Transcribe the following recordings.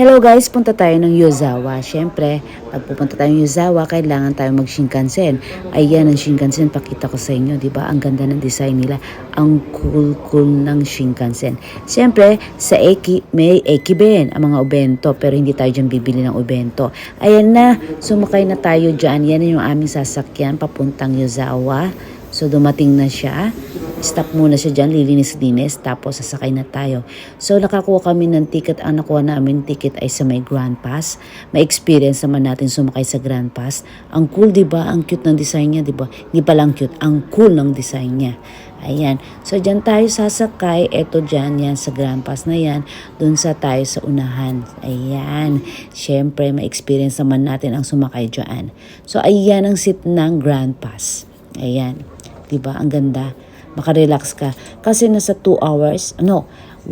Hello guys, punta tayo ng Yozawa. Siyempre, pag pupunta tayo ng Yozawa, kailangan tayo mag-Shinkansen. Ayan ang Shinkansen, pakita ko sa inyo, di ba? Ang ganda ng design nila. Ang cool ng Shinkansen. Siyempre, sa Eki, may Ekiben, ang mga obento, pero hindi tayo dyan bibili ng obento. Ayan na, sumakay na tayo dyan. Yan yung aming sasakyan, papuntang Yozawa. So, dumating na siya. Stop muna siya dyan, lilinis-linis, tapos sasakay na tayo. So, nakakuha kami ng ticket. Ang nakuha namin ticket ay sa may Grand Pass. May experience naman natin sumakay sa Grand Pass. Ang cool, diba? Ang cute ng design niya, diba? Hindi pa lang cute, ang cool ng design niya. Ayan. So, dyan tayo sasakay. Eto dyan, yan sa Grand Pass na yan. Doon sa tayo sa unahan. Ayan. Siyempre, may experience naman natin ang sumakay dyan. So, ayan ang seat ng Grand Pass. Ayan. Diba? Ang ganda. Makarelax ka. Kasi nasa 2 hours, 1.5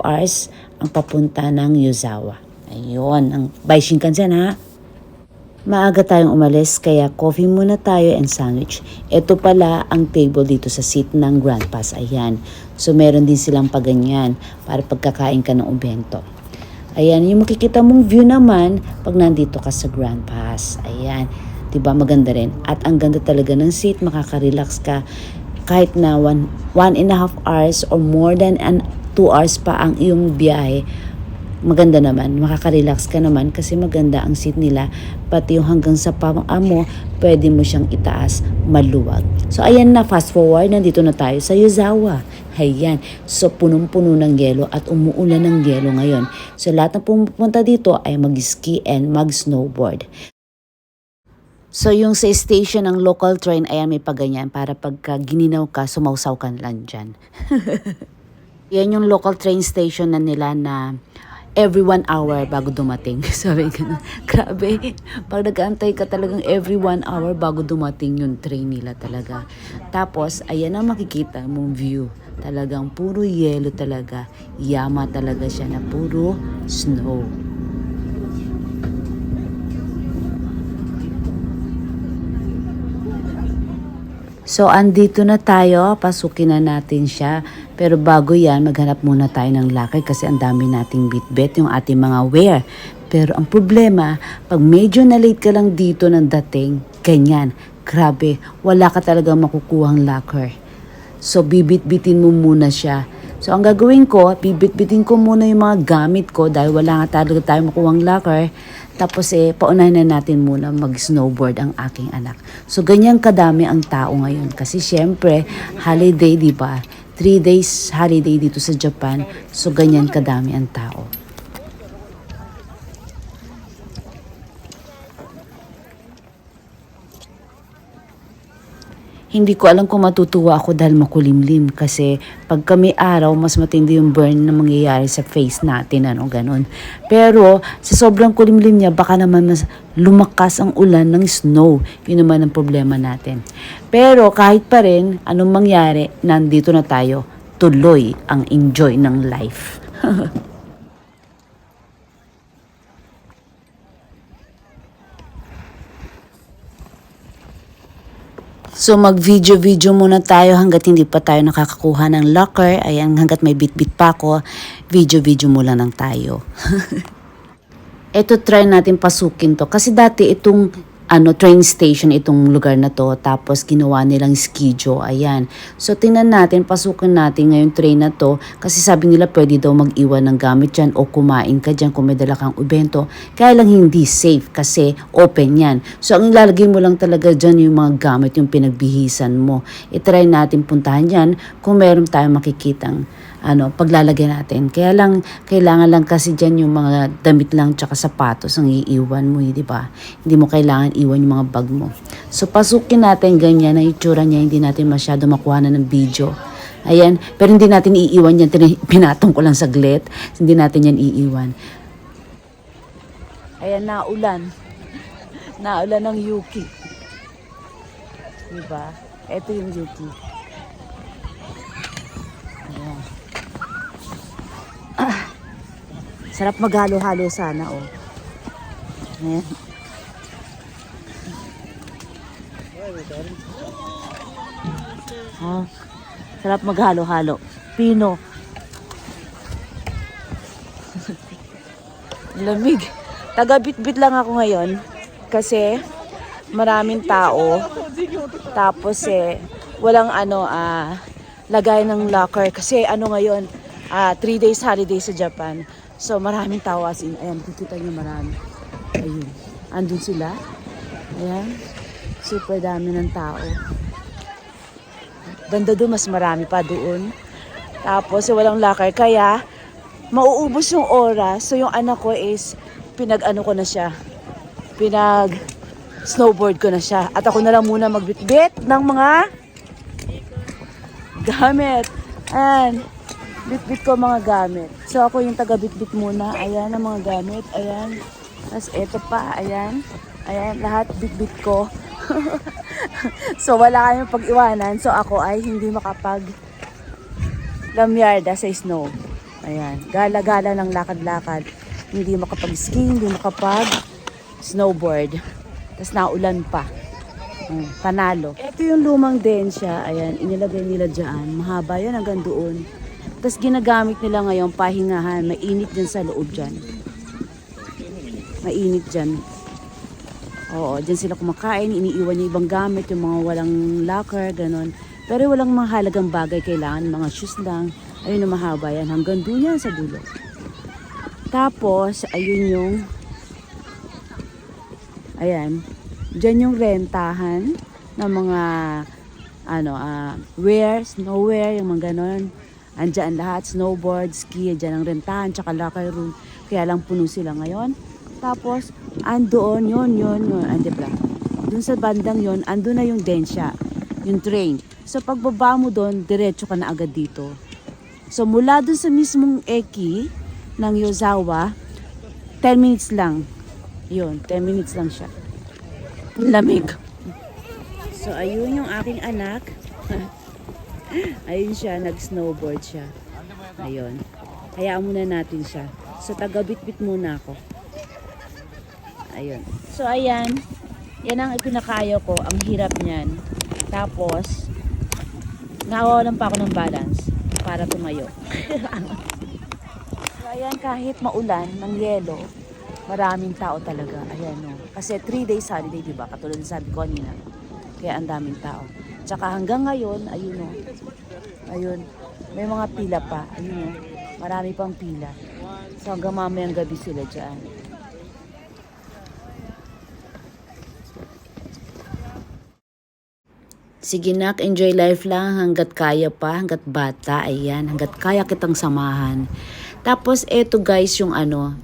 hours ang papunta ng Yozawa. Ayun, ang by Shinkansen ha. Maaga tayong umalis, kaya coffee muna tayo and sandwich. Ito pala ang table dito sa seat ng Grand Pass. Ayan. So, meron din silang paganyan para pagkakain ka ng ubento. Ayan, yung makikita mong view naman pag nandito ka sa Grand Pass. Ayan. Diba, maganda rin. At ang ganda talaga ng seat, makaka-relax ka. Kahit na 1.5 hours or more than 2 hours pa ang iyong biyahe, maganda naman, makaka-relax ka naman kasi maganda ang seat nila, pati yung hanggang sa paa mo, pwede mo siyang itaas, maluwag. So ayan na, fast forward, nandito na tayo sa Yozawa. Ayan, so punong-puno ng yelo at umuulan ng yelo ngayon. So lahat na pumunta dito ay mag-ski and mag-snowboard. So, yung sa station ng local train, ayan may paganyan para pagka gininaw ka, sumausaw ka lang dyan. Yan yung local train station na nila na every 1 hour bago dumating. Sabi ka na, grabe, pag nag-aantay ka talagang every 1 hour bago dumating yung train nila talaga. Tapos, ayan ang makikita mong view. Talagang puro yelo talaga. Yama talaga siya na puro snow. So, andito na tayo. Pasukin na natin siya. Pero bago yan, maghanap muna tayo ng locker kasi ang dami nating bitbit yung ating mga wear. Pero ang problema, pag medyo na-late ka lang dito ng dating, ganyan, grabe, wala ka talaga makukuhang locker. So, bibit-bitin mo muna siya. So, ang gagawin ko, bibit-bitin ko muna yung mga gamit ko dahil wala nga talaga tayo makuhang locker. Tapos paunahin na natin muna mag-snowboard ang aking anak. So, ganyan kadami ang tao ngayon. Kasi syempre, holiday, di ba? 3 days holiday dito sa Japan. So, ganyan kadami ang tao. Hindi ko alam kung matutuwa ako dahil makulimlim kasi pag kami araw, mas matindi yung burn na mangyayari sa face natin, ganun. Pero sa sobrang kulimlim niya, baka naman mas lumakas ang ulan ng snow. Yun naman ang problema natin. Pero kahit pa rin, anong mangyari, nandito na tayo, tuloy ang enjoy ng life. So mag-video-video muna tayo hanggat hindi pa tayo nakakakuha ng locker. Ayan, hanggat may bit-bit pa ako, video-video muna lang tayo. Ito try natin pasukin to. Kasi dati itong train station itong lugar na to. Tapos ginawa nilang skijo. Ayan. So tingnan natin, pasukin natin ngayon train na to. Kasi sabi nila pwede daw mag-iwan ng gamit dyan o kumain ka dyan kung may dala kang ubento. Kaya lang hindi safe kasi open yan. So ang ilalagay mo lang talaga dyan yung mga gamit, yung pinagbihisan mo. I-try natin puntahan yan kung meron tayong makikitang paglalagay natin. Kaya lang, kailangan lang kasi dyan yung mga damit lang tsaka sapatos ang iiwan mo, di ba? Hindi mo kailangan iwan yung mga bag mo. So, pasukin natin ganyan na itsura niya, hindi natin masyado makuha na ng video. Ayan, pero hindi natin iiwan yan, pinatong ko lang saglit. Hindi natin yan iiwan. Ayan, naulan. Naulan ng Yuki. Di ba? Ito yung Yuki. Ayan. Sarap maghalo-halo sana, Ayan. Sarap maghalo-halo. Pino. Lamig. Taga-bit-bit lang ako ngayon. Kasi maraming tao. Tapos walang lagay ng locker. Kasi ngayon, 3 days holiday sa Japan. So maraming tao as in. Ayan, kikita nyo marami. Ayun. Andun sila. Ayan. Super dami ng tao. Banda doon, mas marami pa doon. Tapos walang locker. Kaya mauubos yung oras. So yung anak ko is pinag-ano ko na siya. Pinag-snowboard ko na siya. At ako na lang muna magbitbit ng mga gamit. Ayan. Bitbit ko mga gamit. So ako yung taga-bitbit muna. Ayan ang mga gamit. Ayan. Tapos eto pa. Ayan. Ayan. Lahat bitbit ko. So wala kayong pag-iwanan. So ako ay hindi makapag lamyarda sa snow. Ayan. Gala-gala ng lakad-lakad. Hindi makapag-ski, hindi makapag-snowboard. Tapos naulan pa. Panalo. Ito yung lumang densya. Ayan, inilagay nila dyan. Mahaba yan hanggang doon. Tapos ginagamit nila ngayon pahingahan. Mainit dyan sa loob dyan. Mainit dyan. Oo, dyan sila kumakain. Iniiwan niya ibang gamit. Yung mga walang locker, ganon. Pero walang mahalagang bagay kailangan. Mga shoes lang. Ayun na mahaba yan. Hanggang doon yan sa dulo. Tapos, ayun yung ayan. Diyan yung rentahan ng mga wear, snow wear, yung mga ganon. Andyan lahat, snowboard, ski, dyan ang rentahan, tsaka locker room. Kaya lang puno sila ngayon. Tapos, andoon, yun. Andipla. Doon sa bandang yun, andun na yung densya, yung train. So, pagbaba mo doon, diretso ka na agad dito. So, mula doon sa mismong eki ng Yozawa, 10 minutes lang. Yun, 10 minutes lang siya. Lamig. So, ayun yung aking anak. Ayun siya, nag-snowboard siya. Ayun. Hayaan muna natin siya. So, taga-bit-bit muna ako. Ayun. So, ayan. Yan ang ipinakayo ko. Ang hirap niyan. Tapos, nawawalan pa ako ng balance para tumayo. So, ayan, kahit maulan ng yelo, maraming tao talaga. Ayan, no. Kasi 3 days holiday, diba? Katulad na sabi ko kanina. Kaya ang daming tao. Tsaka hanggang ngayon, ayun, no. Ayun. May mga pila pa. Ayun, no. Marami pang pila. So hanggang mamayang gabi sila dyan. Sige nak, enjoy life lang hanggat kaya pa, hanggat bata, ayan, hanggat kaya kitang samahan. Tapos eto guys yung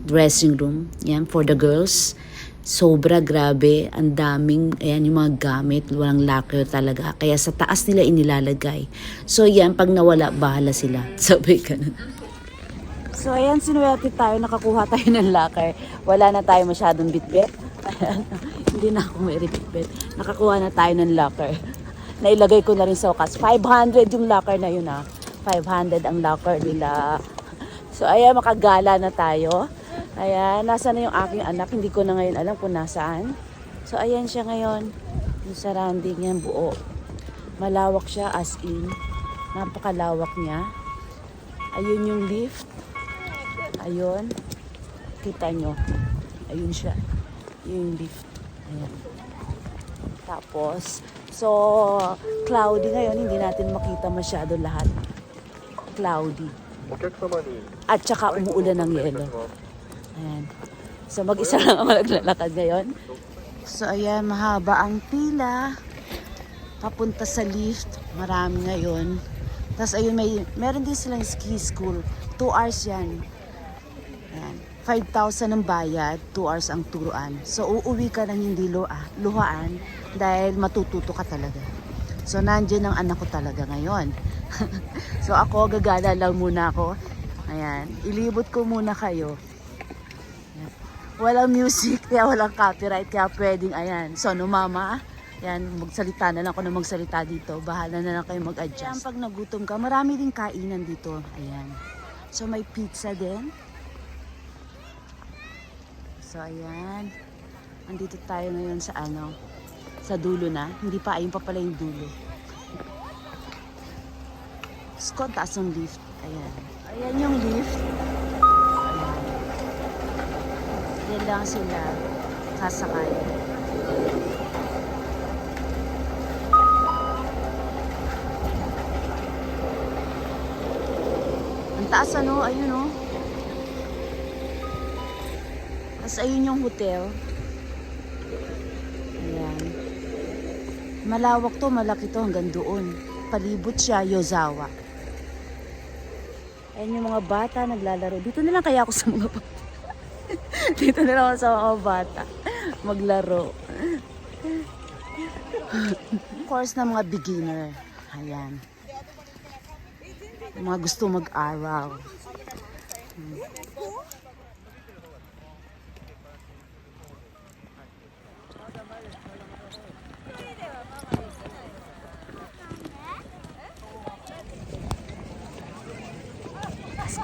dressing room, yan for the girls. Sobra grabe, ang daming, ayan yung mga gamit, walang locker talaga. Kaya sa taas nila inilalagay. So yan, pag nawala, bahala sila. Sabi ka na. So ayan, sinuwerte tayo, nakakuha tayo ng locker. Wala na tayo masyadong bitbit. Ayan, hindi na ako may bitbit. Nakakuha na tayo ng locker. Nailagay ko na rin sa wakas. 500 yung locker na yun 500 ang locker nila. So ayan, makagala na tayo. Ayan, nasa na yung aking anak. Hindi ko na ngayon alam kung nasaan. So ayan siya ngayon. Yung surrounding niya buo. Malawak siya as in. Napakalawak niya. Ayun yung lift. Ayun. Kita nyo. Ayun siya. Yung lift. Ayan. Tapos, so, cloudy ngayon. Hindi natin makita masyado lahat. Cloudy. At saka umuulan ng yelo. Ayan. So, mag-isa lang ako naglalakad ngayon. So, ayan. Mahaba ang pila. Papunta sa lift. Marami ngayon. Tapos, ayun, meron din silang ski school. 2 hours yan. Ayan. 5,000 ang bayad, 2 hours ang turuan. So, uuwi ka ng hindi luhaan dahil matututo ka talaga. So, nandiyan ang anak ko talaga ngayon. So, ako, gagala lang muna ako. Ayan, ilibot ko muna kayo. Ayan. Walang music, kaya walang copyright, kaya pwedeng, ayan. So, no mama, yan, magsalita na lang ako na magsalita dito. Bahala na lang kayo mag-adjust. Ayan, pag nagutom ka, marami din kainan dito. Ayan. So, may pizza din. So, ayan. Andito tayo ngayon sa sa dulo na. Hindi pa, ayun pa pala yung dulo. Scott, taas ng lift. Ayan. Ayan yung lift. Ayan. Yan lang sila sasakay. Ang taas ano, ayun oh. Tapos ayun yung hotel. Ayan. Malawak to, malaki to hanggang doon. Palibot siya, Yozawa. Ayan yung mga bata naglalaro. Dito na lang kaya ako sa mga bata. Dito na lang ako sa mga bata. Maglaro. Course na mga beginner. Ayan. Mga gusto mag-aral.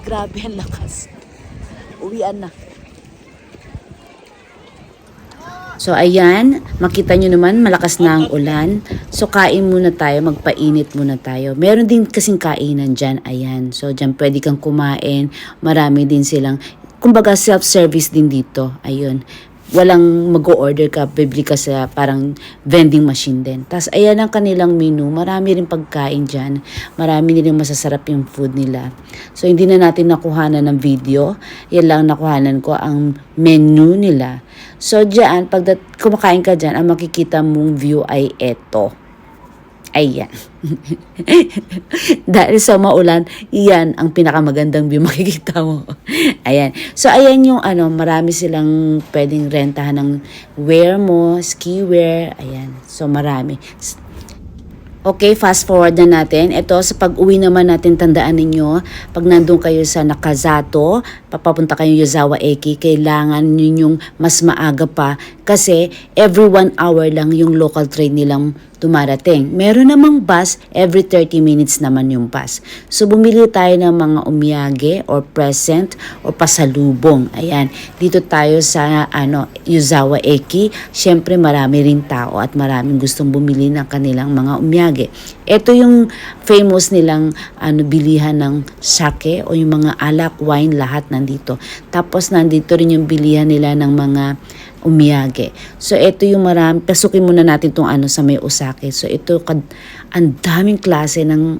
Grabe ang lakas. Uwian na. So ayan, makita nyo naman malakas na ang ulan. So kain muna tayo, magpainit muna tayo. Meron din kasing kainan dyan, ayan. So dyan pwede kang kumain. Marami din silang, kumbaga self-service din dito. Ayun. Walang mag-o-order ka, bibili ka sa parang vending machine din. Tapos ayan ang kanilang menu. Marami rin pagkain dyan. Marami din masasarap yung food nila. So hindi na natin nakuhanan ng video. Yan lang nakuhanan ko ang menu nila. So dyan, pag kumakain ka dyan, ang makikita mong view ay eto. Ayan. Dahil sa maulan, iyan ang pinakamagandang view makikita mo. Ayan. So, ayan yung marami silang pwedeng rentahan ng wear mo, ski wear. Ayan. So, marami. Okay, fast forward na natin. Ito, sa pag-uwi naman natin, tandaan ninyo, pag nandun kayo sa Nakazato, papapunta kayo Yozawa Eki, kailangan nyo yung mas maaga pa kasi every 1 hour lang yung local train nilang dumarating. Meron namang bus, every 30 minutes naman yung bus. So, bumili tayo ng mga umiyage or present or pasalubong. Ayan, dito tayo sa Yozawa Eki. Siyempre, marami rin tao at maraming gustong bumili ng kanilang mga umiyage. Ito yung famous nilang bilihan ng sake o yung mga alak, wine, lahat nandito. Tapos, nandito rin yung bilihan nila ng mga umiyage. So, ito yung marami. Pasukin muna natin itong sa may Osake. So, ito, ang daming klase ng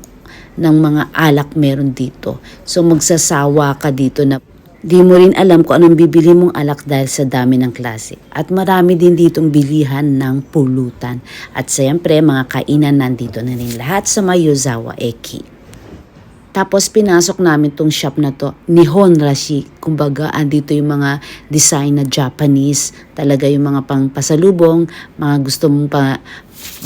mga alak meron dito. So, magsasawa ka dito na di mo rin alam kung anong bibili mong alak dahil sa dami ng klase. At marami din ditong bilihan ng pulutan. At siyempre, mga kainan nandito na rin lahat sa may Yozawa Eki. Tapos pinasok namin tong shop na to, Nihon Rashi. Kumbaga, andito yung mga design na Japanese. Talaga yung mga pang pasalubong, mga gusto mong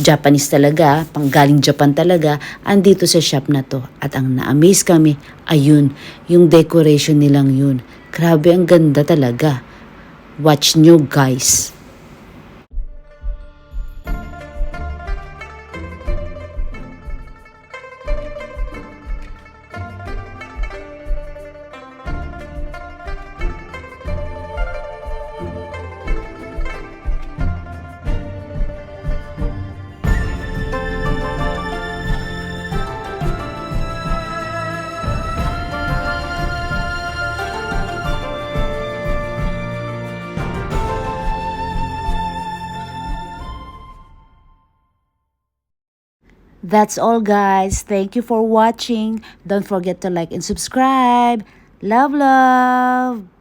Japanese talaga, pang galing Japan talaga, andito sa shop na to. At ang na-amaze kami, ayun, yung decoration nilang yun. Grabe, ang ganda talaga. Watch nyo guys. That's all guys. Thank you for watching. Don't forget to like and subscribe. Love, love.